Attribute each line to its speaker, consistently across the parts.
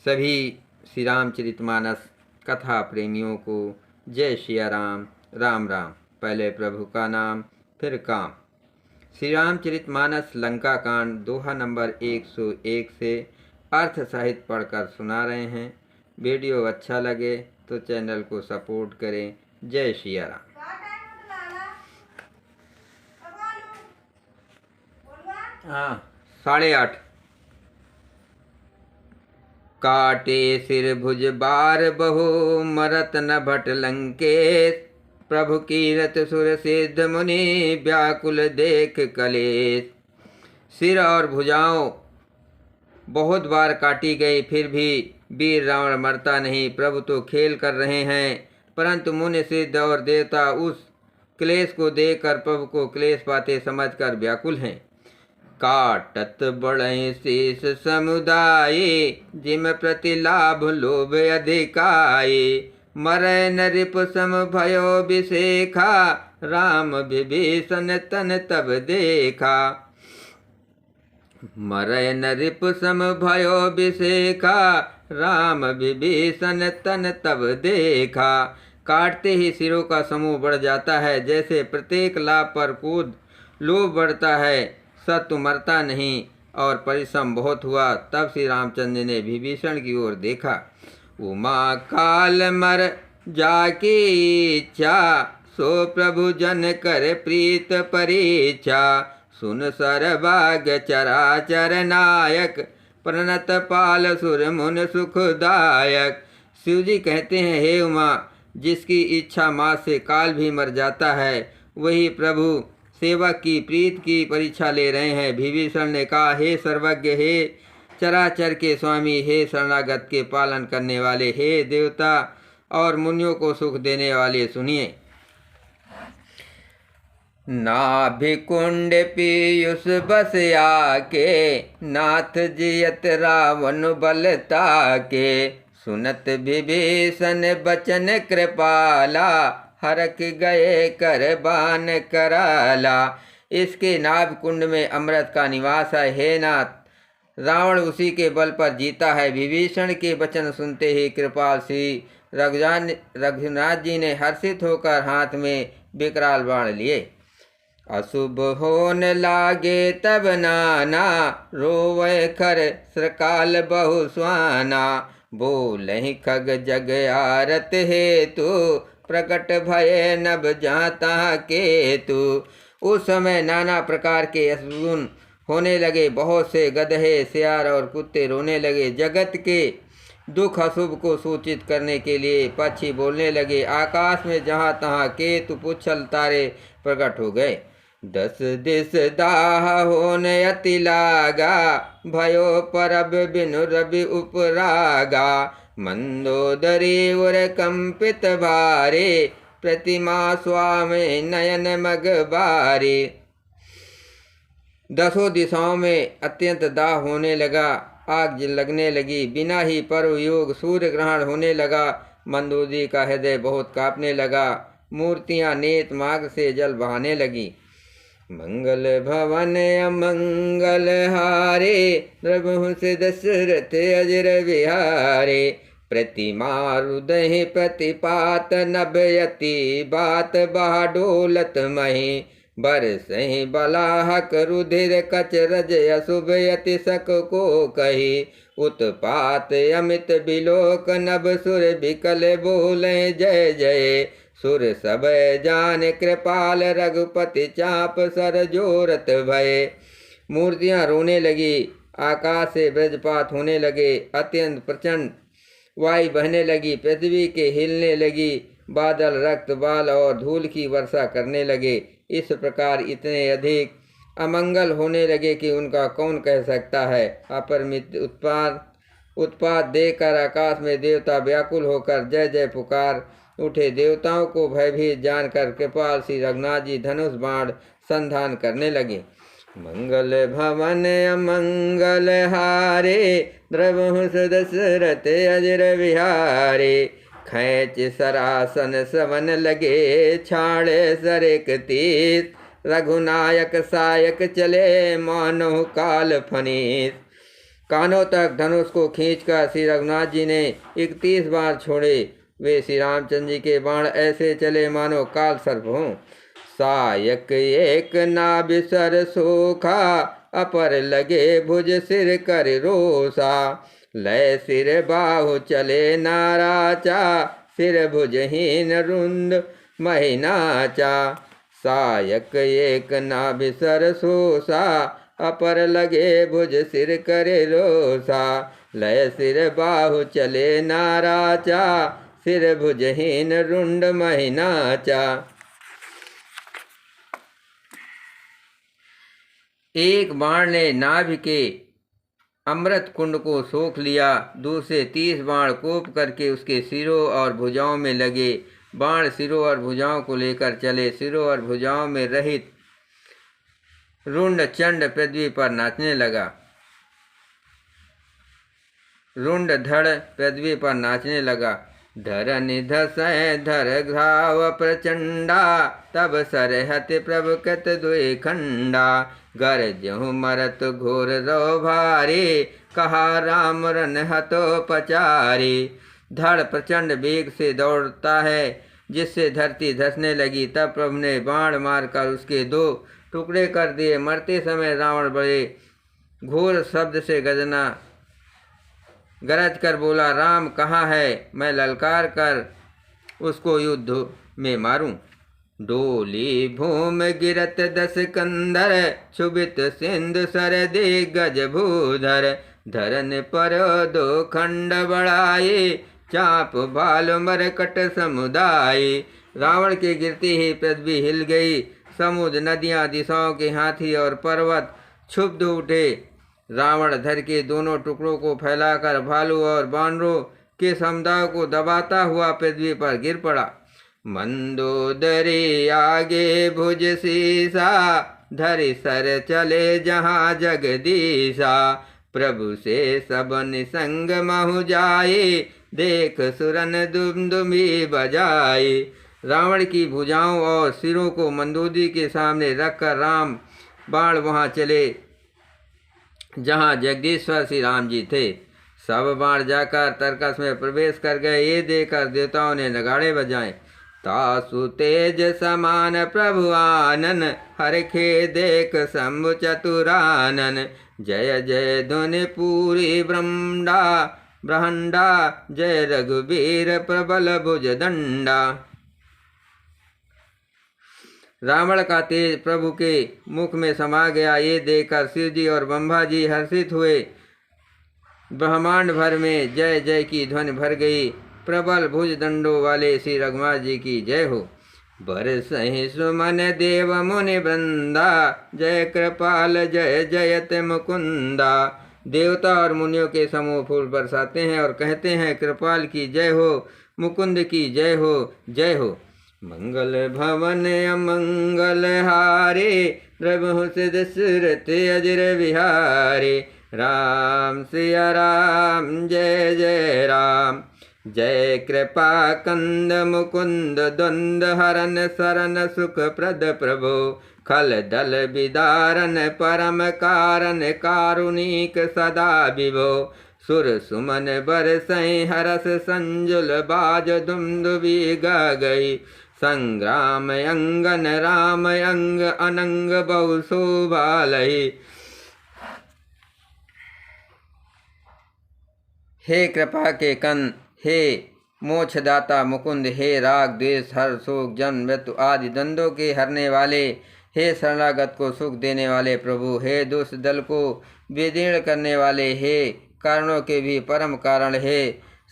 Speaker 1: सभी श्री रामचरितमानस कथा प्रेमियों को जय सिया राम। राम राम। पहले प्रभु का नाम फिर काम। श्री रामचरितमानस लंका कांड दोहा नंबर 101 से अर्थ सहित पढ़कर सुना रहे हैं। वीडियो अच्छा लगे तो चैनल को सपोर्ट करें। जय सिया राम। हाँ, 8:30। काटे सिर भुज बार बहु मरत न भट लंकेश। प्रभु कीरत सुर सिद्ध मुनि व्याकुल देख कलेश। सिर और भुजाओं बहुत बार काटी गई, फिर भी वीर रावण मरता नहीं। प्रभु तो खेल कर रहे हैं, परंतु मुनि सिद्ध और देवता उस क्लेश को देखकर प्रभु को क्लेश पाते समझकर व्याकुल हैं। काटत बढ़े शेष समुदाय जिम प्रति लाभ लोभ अधिकाय। मरै नृप सम भयो विशेखा राम विभीषण तन तब देखा। मरै नृप सम भयो विशेखा राम विभीषण तन तब देखा। काटते ही सिरों का समूह बढ़ जाता है, जैसे प्रत्येक लाभ पर कूद लोभ बढ़ता है। सत्य मरता नहीं और परिश्रम बहुत हुआ। तब श्री रामचंद्र ने विभीषण की ओर देखा। उमा काल मर जाकी इच्छा सो प्रभु जन कर प्रीत परीक्षा। सुन सरभाग चराचर नायक प्रणत पाल सुर मुन सुखदायक। शिवजी कहते हैं, हे उमा, जिसकी इच्छा माँ से काल भी मर जाता है, वही प्रभु सेवक की प्रीत की परीक्षा ले रहे हैं। विभीषण ने कहा, हे सर्वज्ञ, हे चराचर के स्वामी, हे शरणागत के पालन करने वाले, हे देवता और मुनियों को सुख देने वाले, सुनिए। नाभि कुंड पीयूष बस आके नाथ जियत रावण बलता के। सुनत विभीषण बचन कृपाला हरख गए कर बान कराला। इसके नाभ कुंड में अमृत का निवास है, हे नाथ, रावण उसी के बल पर जीता है। विभीषण के वचन सुनते ही कृपाल श्री रघुनाथ जी ने हर्षित होकर हाथ में विकराल बाण लिए। अशुभ होन लागे तब नाना रोवे खर श्रकाल बहु स्वाना। बोलहि खग जग आरत हेतु प्रकट भय नभ जाता केतु। उस समय नाना प्रकार के अशुभ होने लगे। बहुत से गधे, सियार और कुत्ते रोने लगे। जगत के दुख अशुभ को सूचित करने के लिए पक्षी बोलने लगे। आकाश में जहाँ तहाँ केतु पुच्छल तारे प्रकट हो गए। 10 दिस दाह होन अति लागा भयो परब बिनु रवि उपरागा। मंदोदरी उर कंपित भारे प्रतिमा स्वामी नयन मग बारे। 10 दिशाओं में अत्यंत दाह होने लगा, आग लगने लगी। बिना ही पर्व योग सूर्य ग्रहण होने लगा। मंदोदरी का हृदय बहुत कांपने लगा। मूर्तियां नेत मार्ग से जल बहाने लगी। मंगल भवन अमंगल हारे प्रभु से दशरथ अजर विहारे। प्रतिमा हृदय प्रतिपात नभयति बात बाडोलत मही। बरसहि बलाहक रुधिर कच रज अशुभ यति सक को कही। उत्पात अमित बिलोक नभ सुर बिकल बोले जय जय। सुर सब जान कृपाल रघुपति चाप सर जोरत भय। मूर्तियां रोने लगी, आकाश से वज्रपात होने लगे, अत्यंत प्रचंड वायु बहने लगी, पृथ्वी के हिलने लगी, बादल रक्त बाल और धूल की वर्षा करने लगे। इस प्रकार इतने अधिक अमंगल होने लगे कि उनका कौन कह सकता है। अपरिमित उत्पात देखकर आकाश में देवता व्याकुल होकर जय जय पुकार उठे। देवताओं को भयभीत जानकर कृपाल श्री रघुनाथ जी धनुष बाण संधान करने लगे। मंगल भवन अमंगल हारे द्रवहु दशरथ अजर विहारे। खैच सरासन सवन लगे छाड़े सरेक तीस। रघुनायक सायक चले मानो काल फनीस। कानों तक धनुष को खींचकर श्री रघुनाथ जी ने 31 बार छोड़े। वे श्री रामचंद्र जी के बाण ऐसे चले मानो काल सर्प हों। सायक एक नाभ सर सोखा, अपर लगे भुज सिर कर रोसा। लय सिर बाहु चले नाराचा, सिर भुजहीन रुंड महिनाचा। सायक एक नाभ सर सोसा, अपर लगे भुज सिर करे रोसा। लय सिर बाहु चले नाराचा, सिर भुजहीन रुंड महिनाचा। एक बाण ने नाभि के अमृत कुंड को सोख लिया। दूसरे 30 बाण कोप करके उसके सिरों और भुजाओं में लगे। बाण सिरों और भुजाओं को लेकर चले। सिरों और भुजाओं में रहित रुंड चंड पृथ्वी पर नाचने लगा। रुंड धड़ पृथ्वी पर नाचने लगा। धर निधसय धर घ्राव प्रचंडा, तब सरहत प्रभ कत दुई खंडा। गरजहु मरत घोर रो भारी, कहा राम रन हतो पचारी। धड़ प्रचंड वेग से दौड़ता है, जिससे धरती धसने लगी। तब प्रभु ने बाण मारकर उसके 2 टुकड़े कर दिए। मरते समय रावण बड़े घोर शब्द से गरज कर बोला, राम कहाँ है, मैं ललकार कर उसको युद्ध में मारूं। डोली भूम गिरत 10 कंधर, क्षुभित सिंधु सर दिग्गज भूधर। धरन पर 2 खंड बढ़ाए, चाप भाल मरकट समुदाय। रावण के गिरते ही पृथ्वी हिल गई। समुद्र, नदियां, दिशाओं के हाथी और पर्वत क्षुब्ध उठे। रावण धर के दोनों टुकड़ों को फैलाकर भालू और बानरों के समुदाय को दबाता हुआ पृथ्वी पर गिर पड़ा। मंदोदरी आगे भुज सीसा, धरि सर चले जहाँ जगदीशा। प्रभु से सब निसंग महु जाए, देख सुरन दुमदुमी बजाए। रावण की भुजाओं और सिरों को मंदोदरी के सामने रखकर राम बाण वहां चले जहाँ जगदीश्वर श्री राम जी थे। सब बाण जाकर तरकस में प्रवेश कर गए। ये देखकर देवताओं ने नगाड़े बजाए। तासु तेज समान प्रभु आनन, हरखे देख शंभु चतुरानन। जय जय धुनि पूरी ब्रह्मांडा, जय रघुबीर प्रबल भुज दंडा। रावण का तेज प्रभु के मुख में समा गया। ये देखकर शिव जी और ब्रह्मा जी हर्षित हुए। ब्रह्मांड भर में जय जय की ध्वनि भर गई। प्रबल भुज दंडों वाले श्री रघुनाथ जी की जय हो। बरसहि सुमन देव मुनि वृंदा, जय कृपाल जय जयत मुकुंदा। देवता और मुनियों के समूह फूल बरसाते हैं और कहते हैं, कृपाल की जय हो, मुकुंद की जय हो, जय हो। मंगल भवन अमंगल हारे, प्रभु सिद्ध सुरत अजर विहारे। राम सिया राम जय जय राम। जय कृपा कंद मुकुंद द्वंद हरन शरण सुख प्रद प्रभो। खल दल विदारन परम कारण, कारुणिक सदा विभो। सुर सुमन बरसै हरस संजुल, बाज दुमदुबी गा गई। संग्राम अंगन राम अंग, अनंग बहु शोभालहि। हे कृपा के कंद, हे मोक्षदाता मुकुंद, हे राग द्वेष हर शोक जन्म मृत्यु आदि द्वंद्वों के हरने वाले, हे शरणागत को सुख देने वाले प्रभु, हे दुष्ट दल को विदीर्ण करने वाले, हे कारणों के भी परम कारण, हे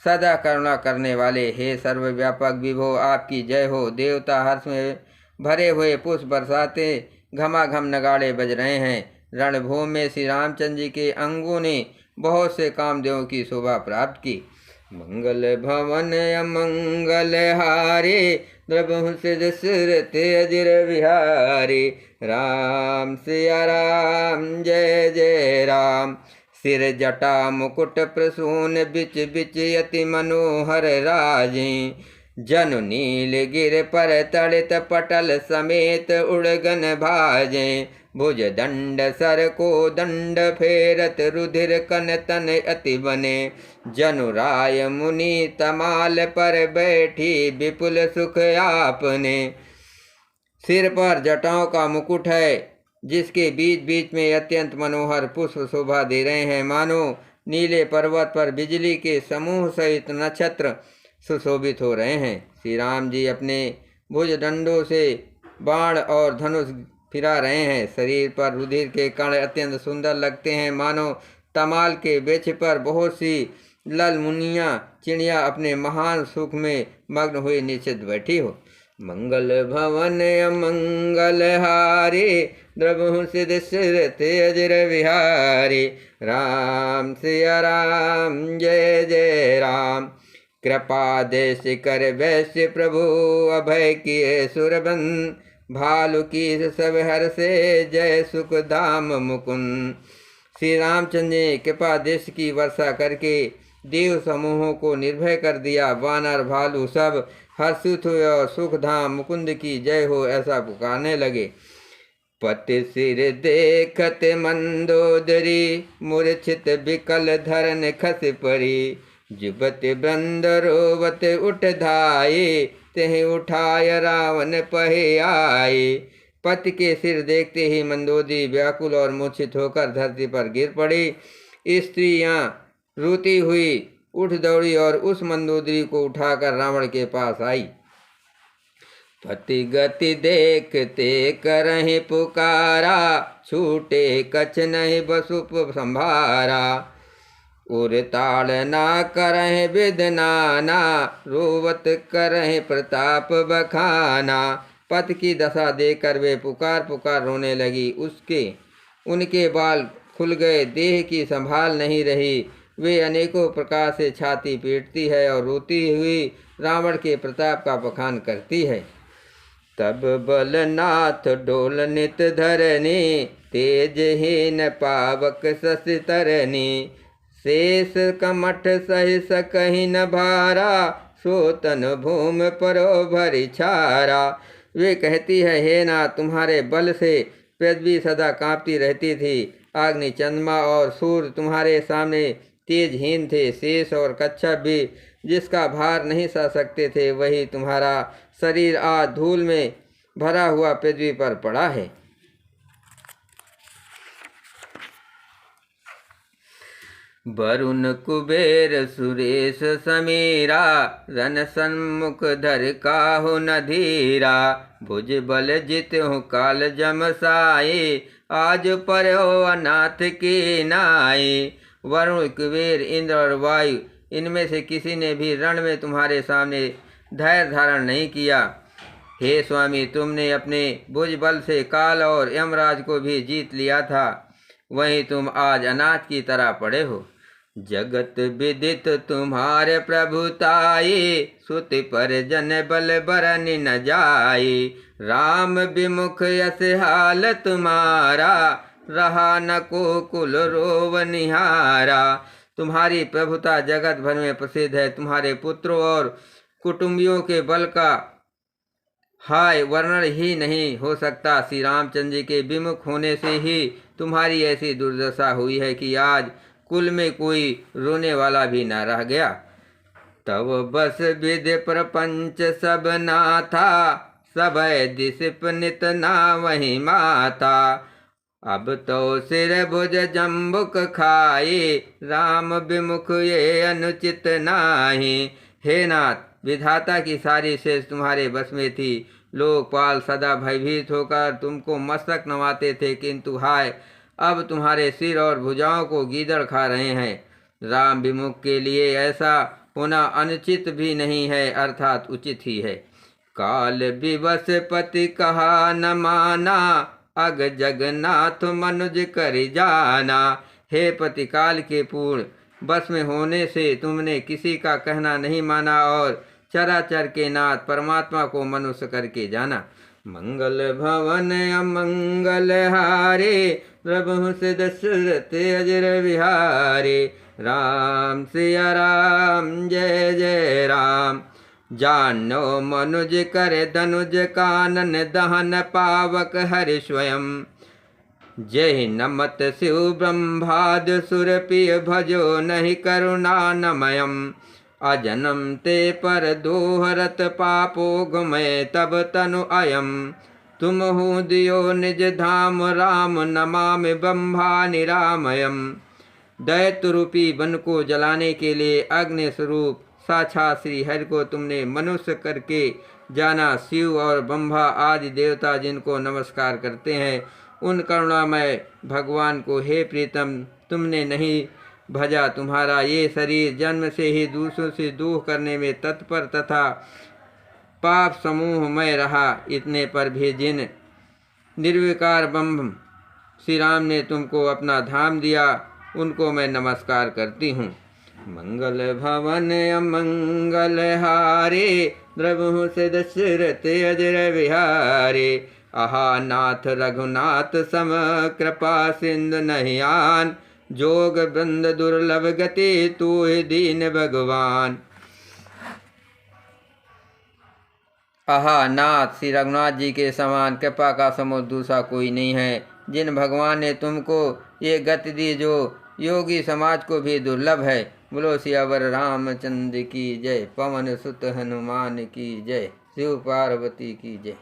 Speaker 1: सदा करुणा करने वाले, हे सर्वव्यापक विभो आपकी जय हो। देवता हर्ष में भरे हुए पुष्प बरसाते, घमाघम नगाड़े बज रहे हैं। रणभूमि में श्री रामचंद्र जी के अंगों ने बहुत से कामदेवों की शोभा प्राप्त की। मंगल भवन अमंगल हारे, प्रभु सिद्ध सुरत अजर विहारे। राम सिया राम जय जय राम। सिर जटा मुकुट प्रसून, बिच बिच यति मनोहर राजे। जनु नील गिर पर तड़ित पटल समेत, उड़गन भाजे। भुज दंड सर को दंड फेरत रुधिर कन तन अति बने। जनुराय मुनि तमाल पर बैठी विपुल सुख आपने। सिर पर जटाओं का मुकुट है जिसके बीच बीच में अत्यंत मनोहर पुष्प शोभा दे रहे हैं, मानो नीले पर्वत पर बिजली के समूह सहित नक्षत्र सुशोभित हो रहे हैं। श्री राम जी अपने भुज दंडों से बाण और धनुष फिरा रहे हैं। शरीर पर रुधिर के कण अत्यंत सुंदर लगते हैं, मानो तमाल के वृक्ष पर बहुत सी लल मुनियाँ चिड़िया अपने महान सुख में मग्न हुई निश्चित बैठी हो। मंगल भवन अमंगल हारे द्रवहु सिद्ध सिरते अजर विहारे। राम सिया राम जय जय राम। कृपा देश कर वैश्य प्रभु अभय किए सुरबन। भालु की सब हर से जय सुख धाम मुकुंद। श्री रामचंद्र ने कृपा देश की वर्षा करके देव समूहों को निर्भय कर दिया। वानर भालू सब हर्षित हुए और सुख धाम मुकुंद की जय हो ऐसा पुकारने लगे। पति सिर देखत मंदोदरी मूर्छित विकल धरन खस पड़ी। जुबत वृंद रोवत उठ धाये तेहि उठाय रावण पहे आए। पति के सिर देखते ही मंदोदरी व्याकुल और मूर्छित होकर धरती पर गिर पड़ी। स्त्रियां रोती हुई उठ दौड़ी और उस मंदोदरी को उठाकर रावण के पास आई। पति गति देखते करहि पुकारा छूटे कछ नहीं बसुप संभारा। उरताड़ ना करहि विध नाना रोवत करहि प्रताप बखाना। पति की दशा देखकर वे पुकार पुकार रोने लगी। उनके बाल खुल गए, देह की संभाल नहीं रही। वे अनेकों प्रकार से छाती पीटती है और रोती हुई रावण के प्रताप का बखान करती है। तब बलनाथ डोल नित धरनी तेजहीन पावक शशि तरनी। शेष कमठ सहि सकहि न भारा सोतन भूमि परो भरि छारा। वे कहती है, हे नाथ, तुम्हारे बल से पृथ्वी सदा कांपती रहती थी। अग्नि चंद्रमा और सूर्य तुम्हारे सामने तेजहीन थे। शेष और कच्छप भी जिसका भार नहीं सह सकते थे, वही तुम्हारा शरीर आज धूल में भरा हुआ पृथ्वी पर पड़ा है। वरुण कुबेर सुरेश समीरा रन सन्मुख धर काहु न धीरा। भुज बल जितहु काल जमसाए आज पर्यो अनाथ की नाई। वरुण कुबेर इंद्र और वायु इनमें से किसी ने भी रण में तुम्हारे सामने धैर्य धारण नहीं किया। हे स्वामी, तुमने अपने भुज बल से काल और यमराज को भी जीत लिया था, वहीं तुम आज अनाथ की तरह पड़े हो। जगत विदित तुम्हारे प्रभुताई सुति पर जन बल बरन न जाई। राम विमुख यस हाल तुम्हारा रहा न को कुल रोव निहारा। तुम्हारी प्रभुता जगत भर में प्रसिद्ध है। तुम्हारे पुत्रों और कुटुंबियों के बल का हाय वर्णन ही नहीं हो सकता। श्री रामचंद्र जी के विमुख होने से ही तुम्हारी ऐसी दुर्दशा हुई है कि आज कुल में कोई रोने वाला भी न रह गया। तब बस विधि प्रपंच सब नाथा सबय दिशिप नित ना वही माता। अब तो सिर भुज जम्बुक खाए राम विमुख ये अनुचित नाही। हे नाथ, विधाता की सारी शेष तुम्हारे बस में थी। लोकपाल सदा भयभीत होकर तुमको मस्तक नवाते थे, किंतु हाय अब तुम्हारे सिर और भुजाओं को गीदड़ खा रहे हैं। राम विमुख के लिए ऐसा होना अनुचित भी नहीं है, अर्थात उचित ही है। काल विवश पति कहा न माना अग जगन्नाथ मनुज कर जाना। हे पति, काल के पूर्ण बस में होने से तुमने किसी का कहना नहीं माना और चराचर के नाथ परमात्मा को मनुष्य करके जाना। मंगल भवन अमंगल हारे प्रभु से दशरथ अजर विहारे। राम सिया राम जय जय राम। जानो मनुज कर धनुज कानन दहन पावक हरि स्वयं। जय नमत शिव ब्रह्माद सुरपिय भजो नहीं करुणा नमयम। अजनम ते पर दोहरत पापो गुमय तब तनु अयम। तुम हो दियो निज धाम राम नमामि ब्रह्मा निरामयम। दैत्य रूपी वन को जलाने के लिए अग्नि स्वरूप साक्षात श्री हरि को तुमने मनुष्य करके जाना। शिव और ब्रह्मा आदि देवता जिनको नमस्कार करते हैं, उन करुणामय भगवान को हे प्रीतम तुमने नहीं भजा। तुम्हारा ये शरीर जन्म से ही दूसरों से दुख करने में तत्पर तथा पाप समूहमय रहा। इतने पर भी जिन निर्विकार ब्रह्म श्री राम ने तुमको अपना धाम दिया, उनको मैं नमस्कार करती हूँ। मंगल भवन अमंगल हारे, द्रवहु से दशरथ अजर विहारे। आहा नाथ रघुनाथ सम कृपा सिंधु नहीं आन। जोग बंद दुर्लभ गति तू दीन भगवान। आहा नाथ श्री रघुनाथ जी के समान कृपा का समुद्र दूसरा कोई नहीं है। जिन भगवान ने तुमको ये गति दी जो योगी समाज को भी दुर्लभ है। बोलो सियावर रामचंद्र की जय। पवन सुत हनुमान की जय। शिव पार्वती की जय।